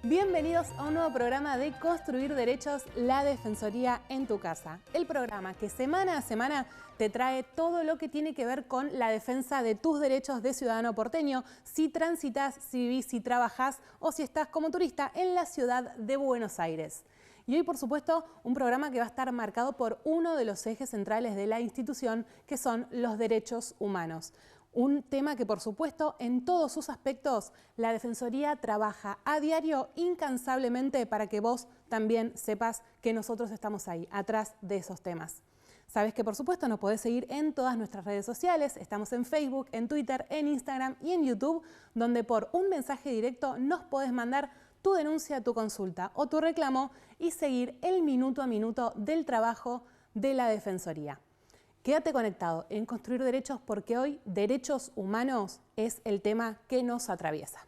Bienvenidos a un nuevo programa de Construir Derechos, la Defensoría en tu casa. El programa que semana a semana te trae todo lo que tiene que ver con la defensa de tus derechos de ciudadano porteño, si transitas, si vivís, si trabajás o si estás como turista en la ciudad de Buenos Aires. Y hoy, por supuesto, un programa que va a estar marcado por uno de los ejes centrales de la institución, que son los derechos humanos. Un tema que, por supuesto, en todos sus aspectos, la Defensoría trabaja a diario incansablemente para que vos también sepas que nosotros estamos ahí, atrás de esos temas. Sabes que, por supuesto, nos podés seguir en todas nuestras redes sociales. Estamos en Facebook, en Twitter, en Instagram y en YouTube, donde por un mensaje directo nos podés mandar tu denuncia, tu consulta o tu reclamo y seguir el minuto a minuto del trabajo de la Defensoría. Quédate conectado en Construir Derechos porque hoy derechos humanos es el tema que nos atraviesa.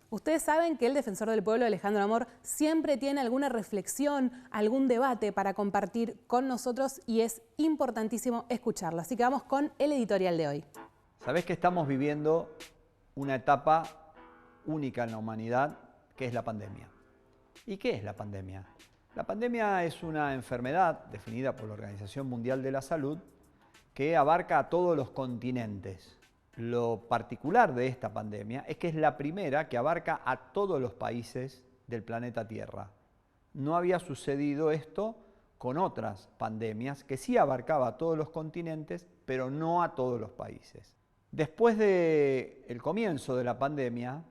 Ustedes saben que el defensor del pueblo, Alejandro Amor, siempre tiene alguna reflexión, algún debate para compartir con nosotros y es importantísimo escucharlo. Así que vamos con el editorial de hoy. Sabés que estamos viviendo una etapa única en la humanidad, que es la pandemia. ¿Y qué es la pandemia? La pandemia es una enfermedad definida por la Organización Mundial de la Salud que abarca a todos los continentes. Lo particular de esta pandemia es que es la primera que abarca a todos los países del planeta Tierra. No había sucedido esto con otras pandemias que sí abarcaba a todos los continentes, pero no a todos los países. Después del comienzo de la pandemia,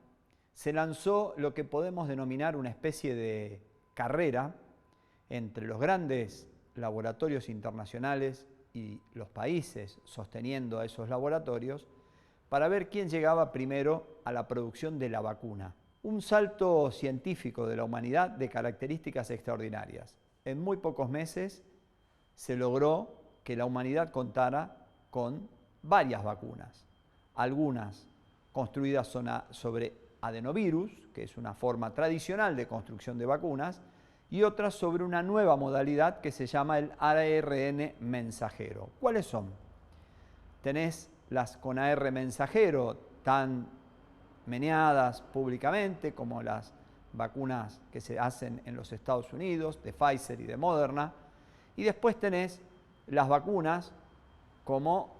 se lanzó lo que podemos denominar una especie de carrera entre los grandes laboratorios internacionales y los países sosteniendo a esos laboratorios para ver quién llegaba primero a la producción de la vacuna. Un salto científico de la humanidad de características extraordinarias. En muy pocos meses se logró que la humanidad contara con varias vacunas, algunas construidas sobre adenovirus, que es una forma tradicional de construcción de vacunas, y otras sobre una nueva modalidad que se llama el ARN mensajero. ¿Cuáles son? Tenés las con AR mensajero, tan meneadas públicamente como las vacunas que se hacen en los Estados Unidos, de Pfizer y de Moderna, y después tenés las vacunas como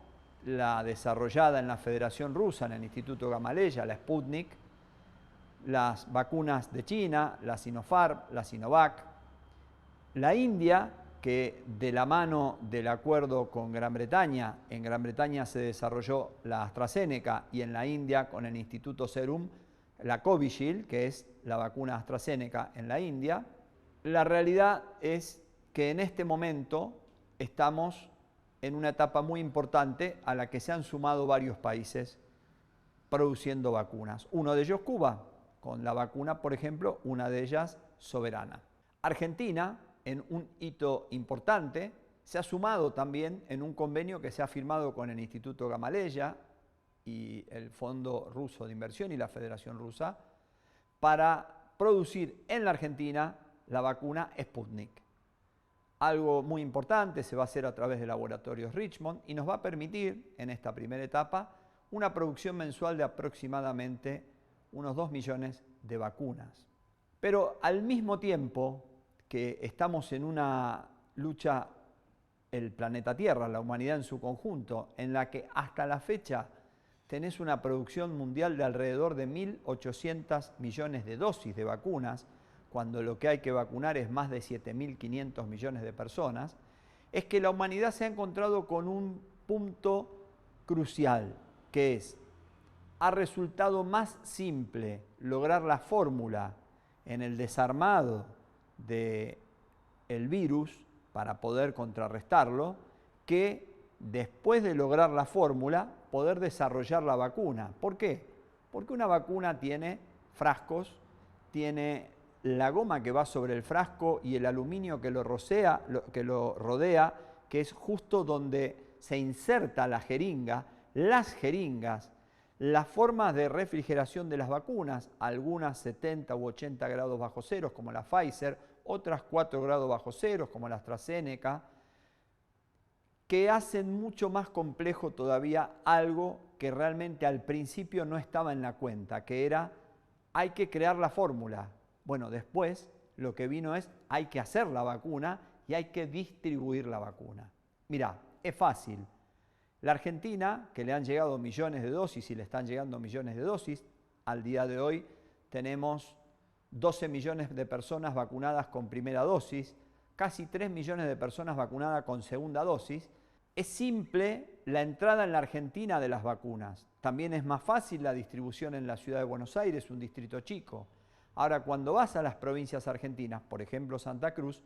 la desarrollada en la Federación Rusa, en el Instituto Gamaleya, la Sputnik, las vacunas de China, la Sinopharm, la Sinovac, la India, que de la mano del acuerdo con Gran Bretaña, en Gran Bretaña se desarrolló la AstraZeneca y en la India con el Instituto Serum, la Covishield, que es la vacuna AstraZeneca en la India. La realidad es que en este momento estamos en una etapa muy importante a la que se han sumado varios países produciendo vacunas. Uno de ellos Cuba, con la vacuna, por ejemplo, una de ellas Soberana. Argentina, en un hito importante, se ha sumado también en un convenio que se ha firmado con el Instituto Gamaleya y el Fondo Ruso de Inversión y la Federación Rusa para producir en la Argentina la vacuna Sputnik. Algo muy importante se va a hacer a través de laboratorios Richmond y nos va a permitir, en esta primera etapa, una producción mensual de aproximadamente unos 2 millones de vacunas. Pero al mismo tiempo que estamos en una lucha, el planeta Tierra, la humanidad en su conjunto, en la que hasta la fecha tenés una producción mundial de alrededor de 1.800 millones de dosis de vacunas, cuando lo que hay que vacunar es más de 7.500 millones de personas, es que la humanidad se ha encontrado con un punto crucial, que es: ha resultado más simple lograr la fórmula en el desarmado del virus para poder contrarrestarlo que después de lograr la fórmula poder desarrollar la vacuna. ¿Por qué? Porque una vacuna tiene frascos, tiene la goma que va sobre el frasco y el aluminio que lo rodea, que es justo donde se inserta la jeringa, las jeringas, las formas de refrigeración de las vacunas, algunas 70 u 80 grados bajo cero, como la Pfizer, otras 4 grados bajo cero, como la AstraZeneca, que hacen mucho más complejo todavía algo que realmente al principio no estaba en la cuenta, que era: hay que crear la fórmula. Bueno, después lo que vino es, hay que hacer la vacuna y hay que distribuir la vacuna. Mirá, es fácil. La Argentina, que le han llegado millones de dosis y le están llegando millones de dosis, al día de hoy tenemos 12 millones de personas vacunadas con primera dosis, casi 3 millones de personas vacunadas con segunda dosis. Es simple la entrada en la Argentina de las vacunas. También es más fácil la distribución en la ciudad de Buenos Aires, un distrito chico. Ahora, cuando vas a las provincias argentinas, por ejemplo Santa Cruz,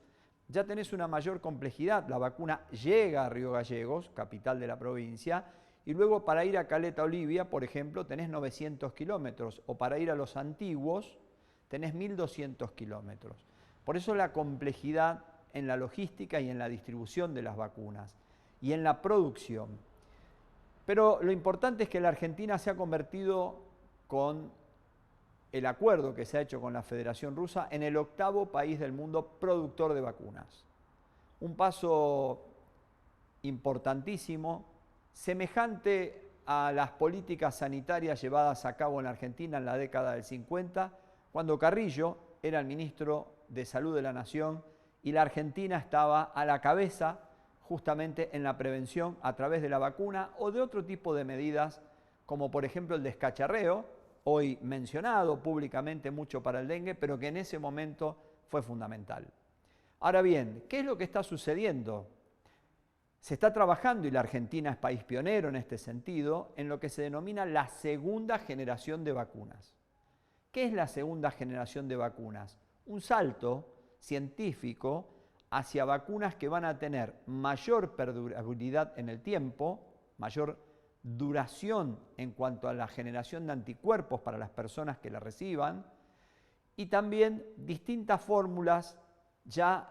ya tenés una mayor complejidad. La vacuna llega a Río Gallegos, capital de la provincia, y luego para ir a Caleta Olivia, por ejemplo, tenés 900 kilómetros, o para ir a Los Antiguos tenés 1.200 kilómetros. Por eso la complejidad en la logística y en la distribución de las vacunas y en la producción. Pero lo importante es que la Argentina se ha convertido, con el acuerdo que se ha hecho con la Federación Rusa, en el 8º país del mundo productor de vacunas. Un paso importantísimo, semejante a las políticas sanitarias llevadas a cabo en la Argentina en la década del 50, cuando Carrillo era el ministro de Salud de la Nación y la Argentina estaba a la cabeza justamente en la prevención a través de la vacuna o de otro tipo de medidas, como por ejemplo el descacharreo, hoy mencionado públicamente mucho para el dengue, pero que en ese momento fue fundamental. Ahora bien, ¿qué es lo que está sucediendo? Se está trabajando, y la Argentina es país pionero en este sentido, en lo que se denomina la segunda generación de vacunas. ¿Qué es la segunda generación de vacunas? Un salto científico hacia vacunas que van a tener mayor perdurabilidad en el tiempo, mayor duración en cuanto a la generación de anticuerpos para las personas que la reciban, y también distintas fórmulas ya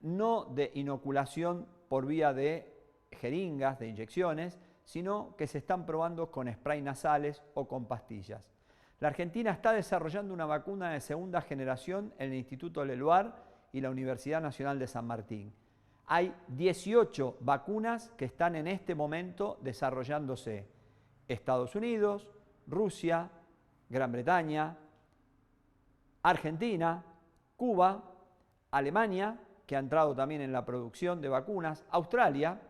no de inoculación por vía de jeringas, de inyecciones, sino que se están probando con spray nasales o con pastillas. La Argentina está desarrollando una vacuna de segunda generación en el Instituto Leluar y la Universidad Nacional de San Martín. Hay 18 vacunas que están en este momento desarrollándose. Estados Unidos, Rusia, Gran Bretaña, Argentina, Cuba, Alemania, que ha entrado también en la producción de vacunas, Australia,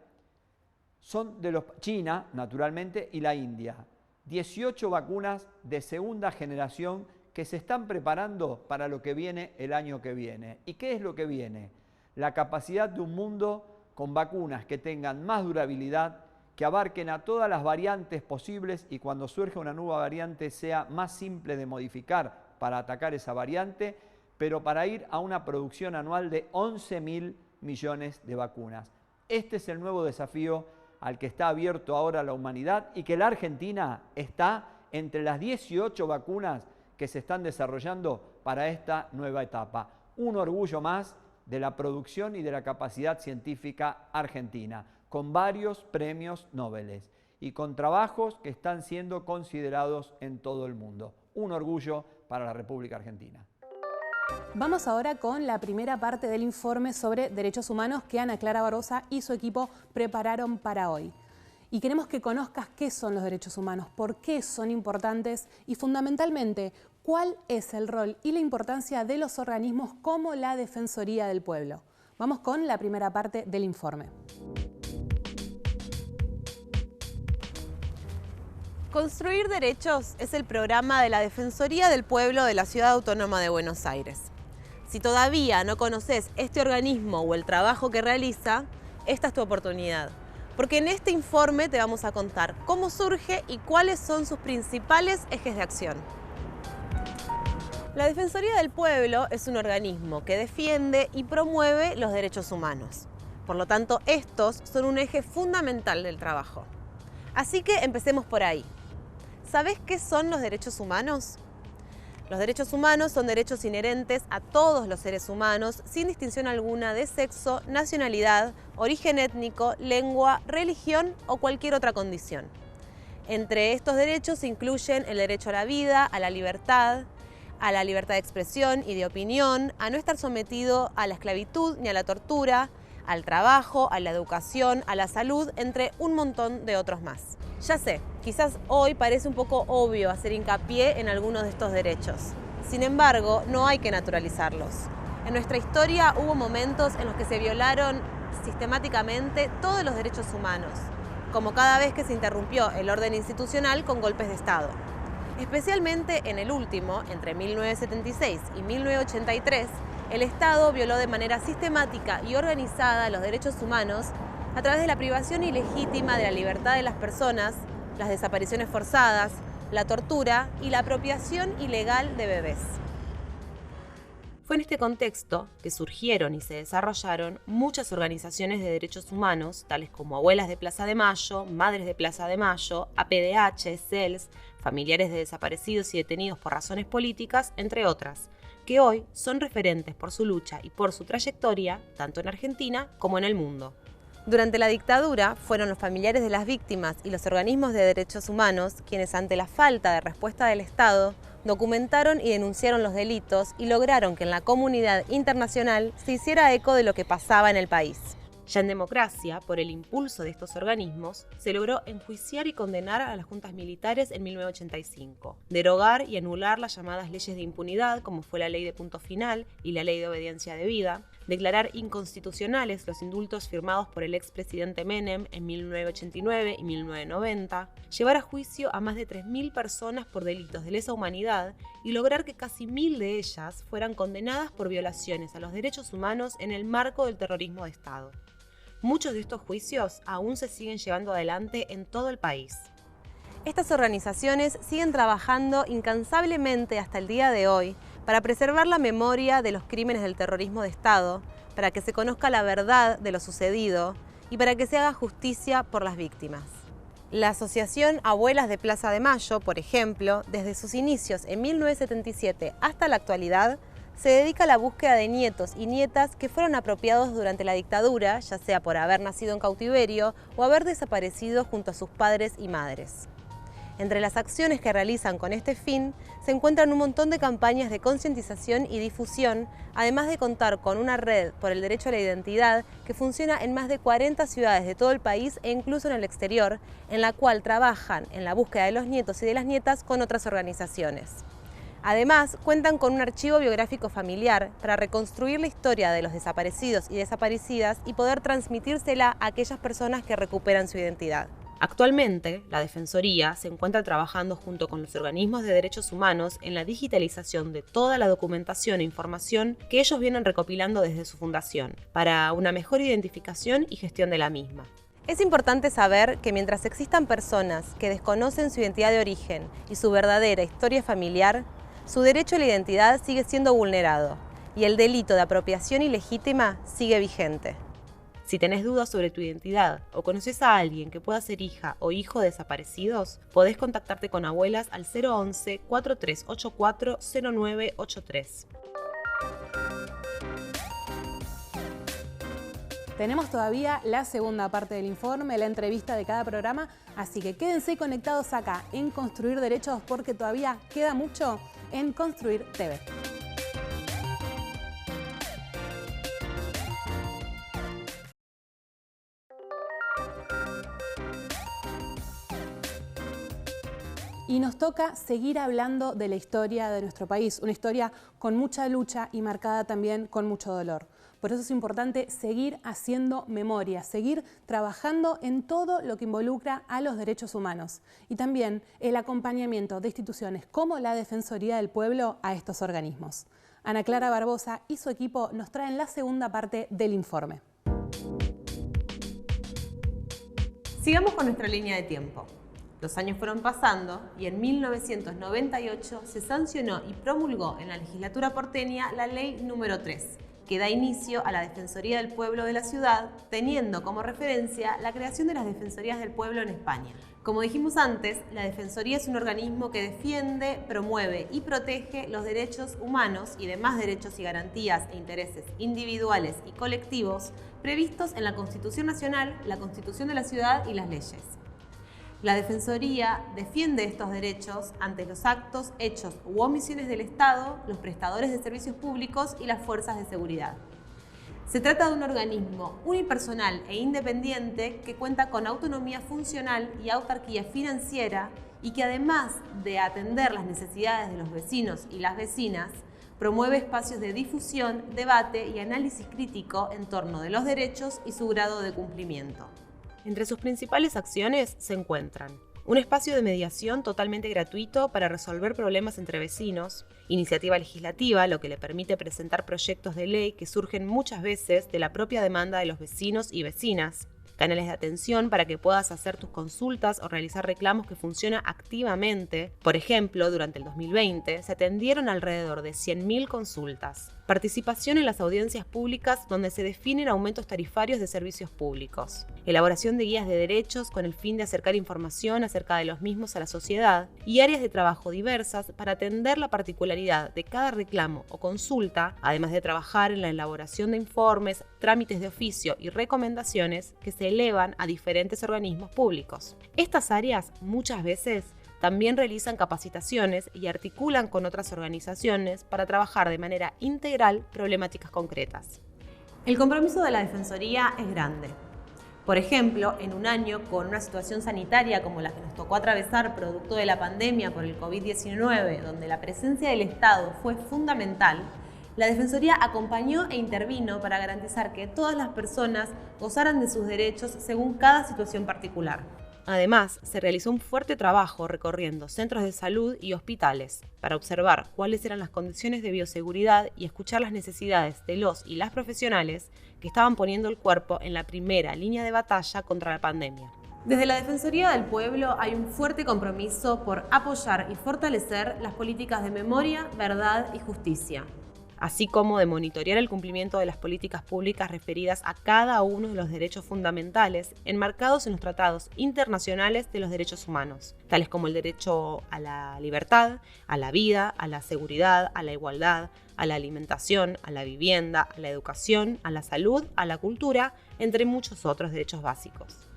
China, naturalmente, y la India. 18 vacunas de segunda generación que se están preparando para lo que viene el año que viene. ¿Y qué es lo que viene? La capacidad de un mundo con vacunas que tengan más durabilidad, que abarquen a todas las variantes posibles y cuando surja una nueva variante sea más simple de modificar para atacar esa variante, pero para ir a una producción anual de 11.000 millones de vacunas. Este es el nuevo desafío al que está abierto ahora la humanidad y que la Argentina está entre las 18 vacunas que se están desarrollando para esta nueva etapa. Un orgullo más de la producción y de la capacidad científica argentina, con varios premios Nobel y con trabajos que están siendo considerados en todo el mundo. Un orgullo para la República Argentina. Vamos ahora con la primera parte del informe sobre derechos humanos que Ana Clara Barbosa y su equipo prepararon para hoy. Y queremos que conozcas qué son los derechos humanos, por qué son importantes y fundamentalmente cuál es el rol y la importancia de los organismos como la Defensoría del Pueblo. Vamos con la primera parte del informe. Construir Derechos es el programa de la Defensoría del Pueblo de la Ciudad Autónoma de Buenos Aires. Si todavía no conoces este organismo o el trabajo que realiza, esta es tu oportunidad. Porque en este informe te vamos a contar cómo surge y cuáles son sus principales ejes de acción. La Defensoría del Pueblo es un organismo que defiende y promueve los derechos humanos. Por lo tanto, estos son un eje fundamental del trabajo. Así que empecemos por ahí. ¿Sabés qué son los derechos humanos? Los derechos humanos son derechos inherentes a todos los seres humanos, sin distinción alguna de sexo, nacionalidad, origen étnico, lengua, religión o cualquier otra condición. Entre estos derechos se incluyen el derecho a la vida, a la libertad de expresión y de opinión, a no estar sometido a la esclavitud ni a la tortura, al trabajo, a la educación, a la salud, entre un montón de otros más. Ya sé, quizás hoy parece un poco obvio hacer hincapié en algunos de estos derechos. Sin embargo, no hay que naturalizarlos. En nuestra historia hubo momentos en los que se violaron sistemáticamente todos los derechos humanos, como cada vez que se interrumpió el orden institucional con golpes de Estado. Especialmente en el último, entre 1976 y 1983, el Estado violó de manera sistemática y organizada los derechos humanos a través de la privación ilegítima de la libertad de las personas, las desapariciones forzadas, la tortura y la apropiación ilegal de bebés. Fue en este contexto que surgieron y se desarrollaron muchas organizaciones de derechos humanos, tales como Abuelas de Plaza de Mayo, Madres de Plaza de Mayo, APDH, CELS, Familiares de Desaparecidos y Detenidos por Razones Políticas, entre otras, que hoy son referentes por su lucha y por su trayectoria, tanto en Argentina como en el mundo. Durante la dictadura, fueron los familiares de las víctimas y los organismos de derechos humanos quienes, ante la falta de respuesta del Estado, documentaron y denunciaron los delitos y lograron que en la comunidad internacional se hiciera eco de lo que pasaba en el país. Ya en democracia, por el impulso de estos organismos, se logró enjuiciar y condenar a las juntas militares en 1985, derogar y anular las llamadas leyes de impunidad, como fue la ley de punto final y la ley de obediencia debida, declarar inconstitucionales los indultos firmados por el expresidente Menem en 1989 y 1990, llevar a juicio a más de 3.000 personas por delitos de lesa humanidad y lograr que casi 1.000 de ellas fueran condenadas por violaciones a los derechos humanos en el marco del terrorismo de Estado. Muchos de estos juicios aún se siguen llevando adelante en todo el país. Estas organizaciones siguen trabajando incansablemente hasta el día de hoy para preservar la memoria de los crímenes del terrorismo de Estado, para que se conozca la verdad de lo sucedido y para que se haga justicia por las víctimas. La Asociación Abuelas de Plaza de Mayo, por ejemplo, desde sus inicios en 1977 hasta la actualidad, se dedica a la búsqueda de nietos y nietas que fueron apropiados durante la dictadura, ya sea por haber nacido en cautiverio o haber desaparecido junto a sus padres y madres. Entre las acciones que realizan con este fin se encuentran un montón de campañas de concientización y difusión, además de contar con una red por el derecho a la identidad que funciona en más de 40 ciudades de todo el país e incluso en el exterior, en la cual trabajan en la búsqueda de los nietos y de las nietas con otras organizaciones. Además, cuentan con un archivo biográfico familiar para reconstruir la historia de los desaparecidos y desaparecidas y poder transmitírsela a aquellas personas que recuperan su identidad. Actualmente, la Defensoría se encuentra trabajando junto con los organismos de derechos humanos en la digitalización de toda la documentación e información que ellos vienen recopilando desde su fundación, para una mejor identificación y gestión de la misma. Es importante saber que mientras existan personas que desconocen su identidad de origen y su verdadera historia familiar, su derecho a la identidad sigue siendo vulnerado y el delito de apropiación ilegítima sigue vigente. Si tenés dudas sobre tu identidad o conoces a alguien que pueda ser hija o hijo de desaparecidos, podés contactarte con Abuelas al 011-4384-0983. Tenemos todavía la segunda parte del informe, la entrevista de cada programa, así que quédense conectados acá en Construir Derechos porque todavía queda mucho en Construir TV. Y nos toca seguir hablando de la historia de nuestro país, una historia con mucha lucha y marcada también con mucho dolor. Por eso es importante seguir haciendo memoria, seguir trabajando en todo lo que involucra a los derechos humanos y también el acompañamiento de instituciones como la Defensoría del Pueblo a estos organismos. Ana Clara Barbosa y su equipo nos traen la segunda parte del informe. Sigamos con nuestra línea de tiempo. Los años fueron pasando y en 1998 se sancionó y promulgó en la legislatura porteña la ley número 3, que da inicio a la Defensoría del Pueblo de la ciudad, teniendo como referencia la creación de las Defensorías del Pueblo en España. Como dijimos antes, la Defensoría es un organismo que defiende, promueve y protege los derechos humanos y demás derechos y garantías e intereses individuales y colectivos previstos en la Constitución Nacional, la Constitución de la Ciudad y las leyes. La Defensoría defiende estos derechos ante los actos, hechos u omisiones del Estado, los prestadores de servicios públicos y las fuerzas de seguridad. Se trata de un organismo unipersonal e independiente que cuenta con autonomía funcional y autarquía financiera y que además de atender las necesidades de los vecinos y las vecinas, promueve espacios de difusión, debate y análisis crítico en torno de los derechos y su grado de cumplimiento. Entre sus principales acciones se encuentran un espacio de mediación totalmente gratuito para resolver problemas entre vecinos, iniciativa legislativa, lo que le permite presentar proyectos de ley que surgen muchas veces de la propia demanda de los vecinos y vecinas, canales de atención para que puedas hacer tus consultas o realizar reclamos que funciona activamente. Por ejemplo, durante el 2020 se atendieron alrededor de 100.000 consultas. Participación en las audiencias públicas donde se definen aumentos tarifarios de servicios públicos. Elaboración de guías de derechos con el fin de acercar información acerca de los mismos a la sociedad y áreas de trabajo diversas para atender la particularidad de cada reclamo o consulta, además de trabajar en la elaboración de informes, trámites de oficio y recomendaciones que se elevan a diferentes organismos públicos. Estas áreas muchas veces también realizan capacitaciones y articulan con otras organizaciones para trabajar de manera integral problemáticas concretas. El compromiso de la Defensoría es grande. Por ejemplo, en un año con una situación sanitaria como la que nos tocó atravesar producto de la pandemia por el COVID-19, donde la presencia del Estado fue fundamental, la Defensoría acompañó e intervino para garantizar que todas las personas gozaran de sus derechos según cada situación particular. Además, se realizó un fuerte trabajo recorriendo centros de salud y hospitales para observar cuáles eran las condiciones de bioseguridad y escuchar las necesidades de los y las profesionales que estaban poniendo el cuerpo en la primera línea de batalla contra la pandemia. Desde la Defensoría del Pueblo hay un fuerte compromiso por apoyar y fortalecer las políticas de memoria, verdad y justicia, así como de monitorear el cumplimiento de las políticas públicas referidas a cada uno de los derechos fundamentales enmarcados en los tratados internacionales de los derechos humanos, tales como el derecho a la libertad, a la vida, a la seguridad, a la igualdad, a la alimentación, a la vivienda, a la educación, a la salud, a la cultura, entre muchos otros derechos básicos.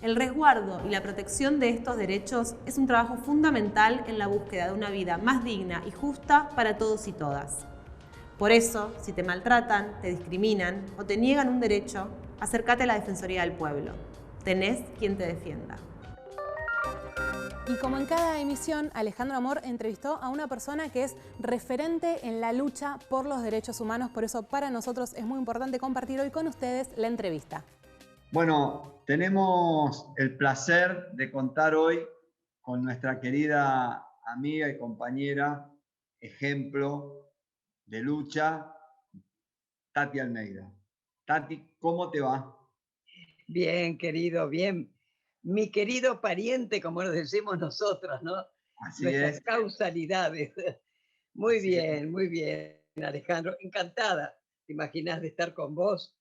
El resguardo y la protección de estos derechos es un trabajo fundamental en la búsqueda de una vida más digna y justa para todos y todas. Por eso, si te maltratan, te discriminan o te niegan un derecho, acércate a la Defensoría del Pueblo. Tenés quien te defienda. Y como en cada emisión, Alejandro Amor entrevistó a una persona que es referente en la lucha por los derechos humanos. Por eso para nosotros es muy importante compartir hoy con ustedes la entrevista. Bueno, tenemos el placer de contar hoy con nuestra querida amiga y compañera, ejemplo de lucha, Tati Almeida. Tati, ¿cómo te va? Bien, querido, bien. Mi querido pariente, como lo decimos nosotros, ¿no? Así Nuestras es. causalidades. Muy bien, Alejandro. Encantada, ¿te imaginas de estar con vos?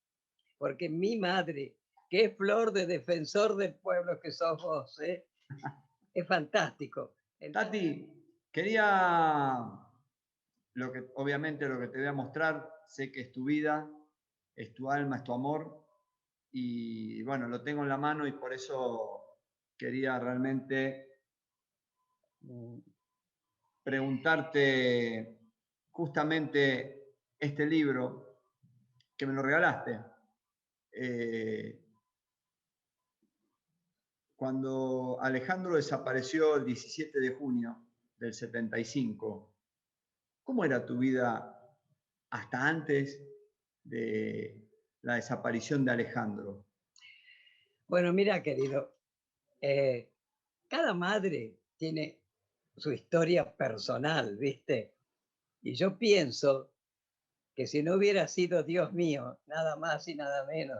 Porque mi madre, qué flor de defensor del pueblo que sos vos, ¿eh? Es fantástico. Tati, quería, obviamente lo que te voy a mostrar, sé que es tu vida, es tu alma, es tu amor, y bueno, lo tengo en la mano y por eso quería realmente preguntarte justamente este libro que me lo regalaste. Cuando Alejandro desapareció el 17 de junio del 75, ¿cómo era tu vida hasta antes de la desaparición de Alejandro? Bueno, mira, querido, cada madre tiene su historia personal, ¿viste? Y yo pienso que si no hubiera sido Dios mío, nada más y nada menos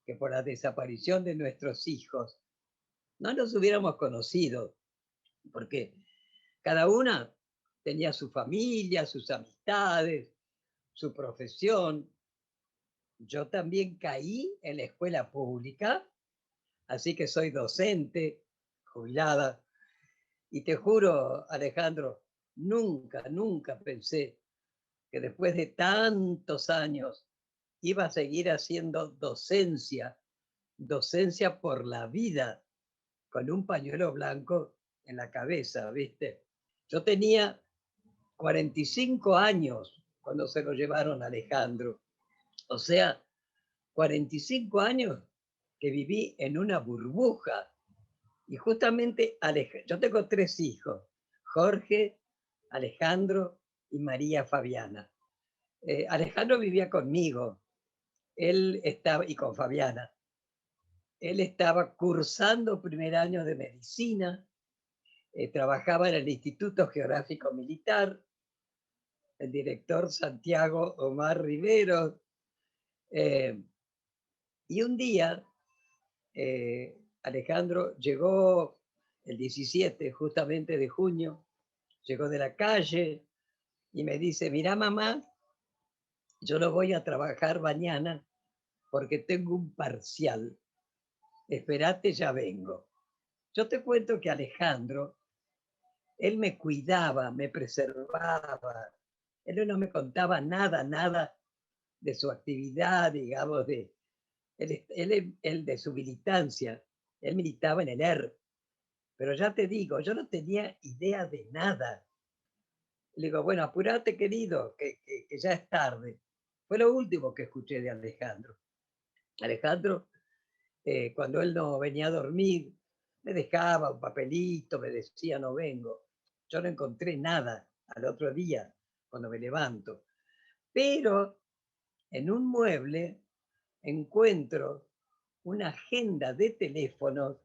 que por la desaparición de nuestros hijos, no nos hubiéramos conocido, porque cada una tenía su familia, sus amistades, su profesión. Yo también caí en la escuela pública, así que soy docente, jubilada, y te juro, Alejandro, nunca pensé que después de tantos años iba a seguir haciendo docencia por la vida, con un pañuelo blanco en la cabeza, ¿viste? Yo tenía 45 años cuando se lo llevaron a Alejandro. O sea, 45 años que viví en una burbuja. Y justamente yo tengo 3 hijos, Jorge, Alejandro y María Fabiana. Alejandro vivía conmigo, él estaba, y con Fabiana. Él estaba cursando primer año de medicina, trabajaba en el Instituto Geográfico Militar, el director Santiago Omar Rivero. Y un día, Alejandro llegó el 17 justamente de junio, llegó de la calle y me dice, mira mamá, yo no voy a trabajar mañana porque tengo un parcial. Esperate, ya vengo. Yo te cuento que Alejandro, él me cuidaba, me preservaba. Él no me contaba nada de su actividad, digamos, él de su militancia. Él militaba en el ERP. Pero ya te digo, yo no tenía idea de nada. Le digo, bueno, apurate, querido, que ya es tarde. Fue lo último que escuché de Alejandro. Alejandro, cuando él no venía a dormir, me dejaba un papelito, me decía, no vengo. Yo no encontré nada al otro día, cuando me levanto. Pero en un mueble encuentro una agenda de teléfonos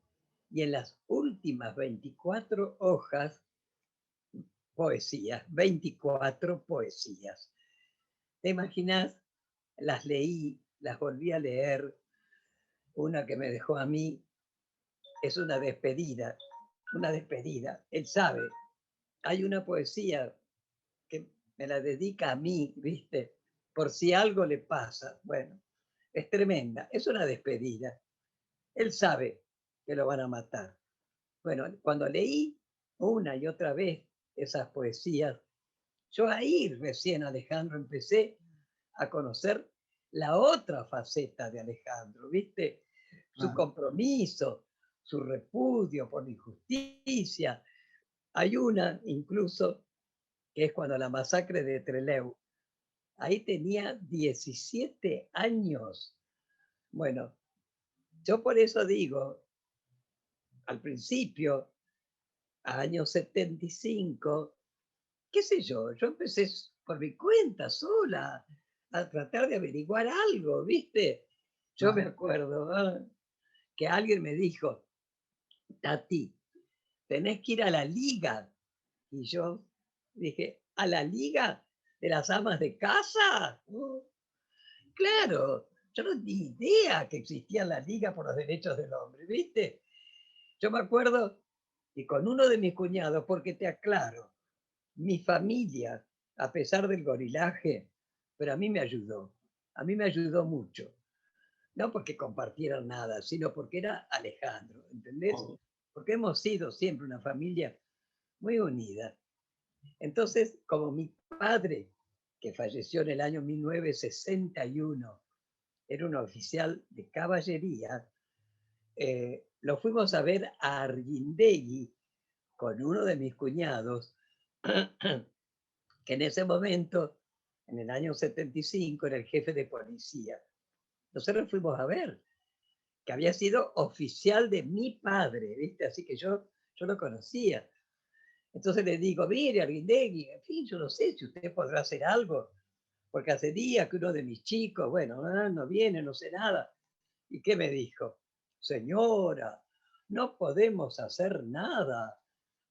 y en las últimas 24 hojas, poesías, 24 poesías. ¿Te imaginas? Las leí, las volví a leer. Una que me dejó a mí es una despedida, una despedida. Él sabe, hay una poesía que me la dedica a mí, ¿viste? Por si algo le pasa. Bueno, es tremenda, es una despedida. Él sabe que lo van a matar. Bueno, cuando leí una y otra vez esas poesías, yo ahí recién, Alejandro, empecé a conocer la otra faceta de Alejandro, ¿viste? Su compromiso, su repudio por la injusticia. Hay una incluso que es cuando la masacre de Trelew. Ahí tenía 17 años. Bueno, yo por eso digo, al principio, años 75, qué sé yo empecé por mi cuenta sola a tratar de averiguar algo, ¿viste? Yo me acuerdo que alguien me dijo, Tati, tenés que ir a la liga. Y yo dije, ¿a la liga de las amas de casa? Claro, yo no tenía idea que existía la Liga por los Derechos del Hombre, ¿viste? Yo me acuerdo, y con uno de mis cuñados, porque te aclaro, mi familia, a pesar del gorilaje, pero a mí me ayudó mucho. No porque compartieran nada, sino porque era Alejandro, ¿entendés? Porque hemos sido siempre una familia muy unida. Entonces, como mi padre, que falleció en el año 1961, era un oficial de caballería, lo fuimos a ver a Arguindegui con uno de mis cuñados, que en ese momento, en el año 75, era el jefe de policía. Nosotros fuimos a ver, que había sido oficial de mi padre, ¿viste? Así que yo lo conocía. Entonces le digo, mire, Arguindegui, en fin, yo no sé si usted podrá hacer algo, porque hace días que uno de mis chicos, bueno, no viene, no sé nada. ¿Y qué me dijo? Señora, no podemos hacer nada.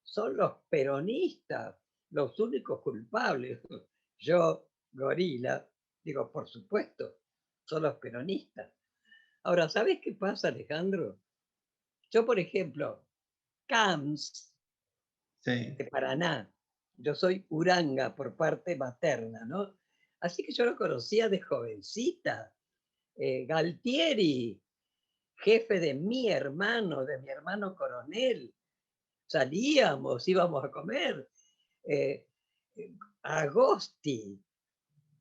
Son los peronistas los únicos culpables. Yo, gorila, digo, por supuesto, son los peronistas. Ahora, ¿sabes qué pasa, Alejandro? Yo, por ejemplo, Camps, de Paraná, yo soy Uranga por parte materna, ¿no? Así que yo lo conocía de jovencita. Galtieri, jefe de mi hermano coronel. Salíamos, íbamos a comer. Agosti,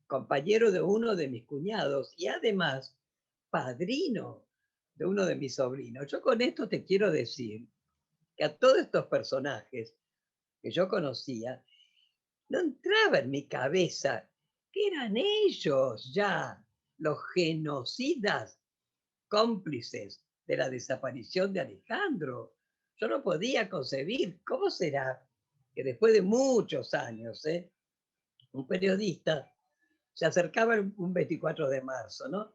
compañero de uno de mis cuñados y además padrino de uno de mis sobrinos. Yo con esto te quiero decir que a todos estos personajes que yo conocía, no entraba en mi cabeza que eran ellos ya los genocidas cómplices de la desaparición de Alejandro. Yo no podía concebir, ¿cómo será que después de muchos años, un periodista se acercaba un 24 de marzo, ¿no?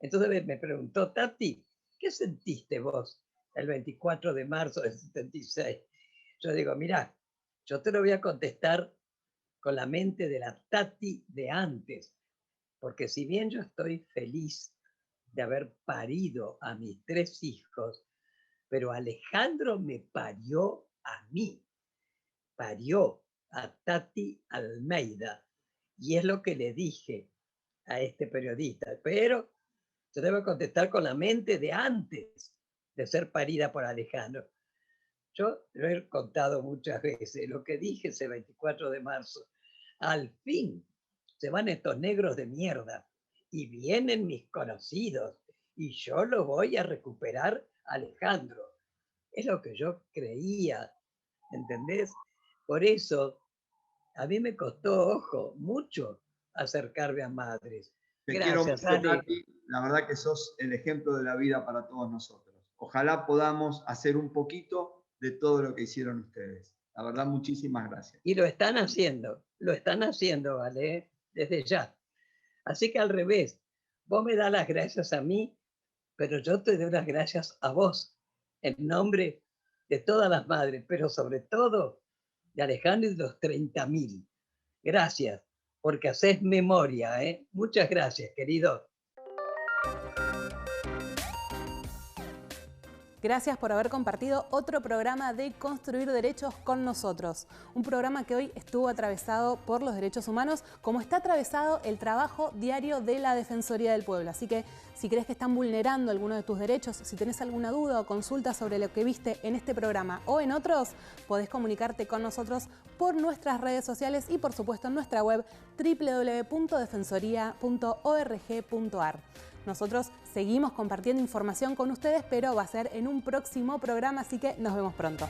Entonces me preguntó, Tati, ¿qué sentiste vos el 24 de marzo del 76? Yo digo, mirá, yo te lo voy a contestar con la mente de la Tati de antes, porque si bien yo estoy feliz de haber parido a mis 3 hijos, pero Alejandro me parió a mí, parió a Tati Almeida, y es lo que le dije a este periodista, pero yo debo contestar con la mente de antes de ser parida por Alejandro. Yo lo he contado muchas veces, lo que dije ese 24 de marzo. Al fin se van estos negros de mierda y vienen mis conocidos y yo lo voy a recuperar, Alejandro. Es lo que yo creía, ¿entendés? Por eso a mí me costó, ojo, mucho acercarme a madres. Te Gracias, quiero mucho, Ale. Tati. La verdad que sos el ejemplo de la vida para todos nosotros. Ojalá podamos hacer un poquito de todo lo que hicieron ustedes. La verdad, muchísimas gracias. Y lo están haciendo, ¿vale? Desde ya. Así que al revés, vos me das las gracias a mí, pero yo te doy las gracias a vos, en nombre de todas las madres, pero sobre todo de Alejandro y de los 30.000. Gracias, porque haces memoria, ¿eh? Muchas gracias, querido. Gracias por haber compartido otro programa de Construir Derechos con nosotros. Un programa que hoy estuvo atravesado por los derechos humanos, como está atravesado el trabajo diario de la Defensoría del Pueblo. Así que si crees que están vulnerando alguno de tus derechos, si tenés alguna duda o consulta sobre lo que viste en este programa o en otros, podés comunicarte con nosotros por nuestras redes sociales y por supuesto en nuestra web www.defensoría.org.ar. Nosotros seguimos compartiendo información con ustedes, pero va a ser en un próximo programa, así que nos vemos pronto.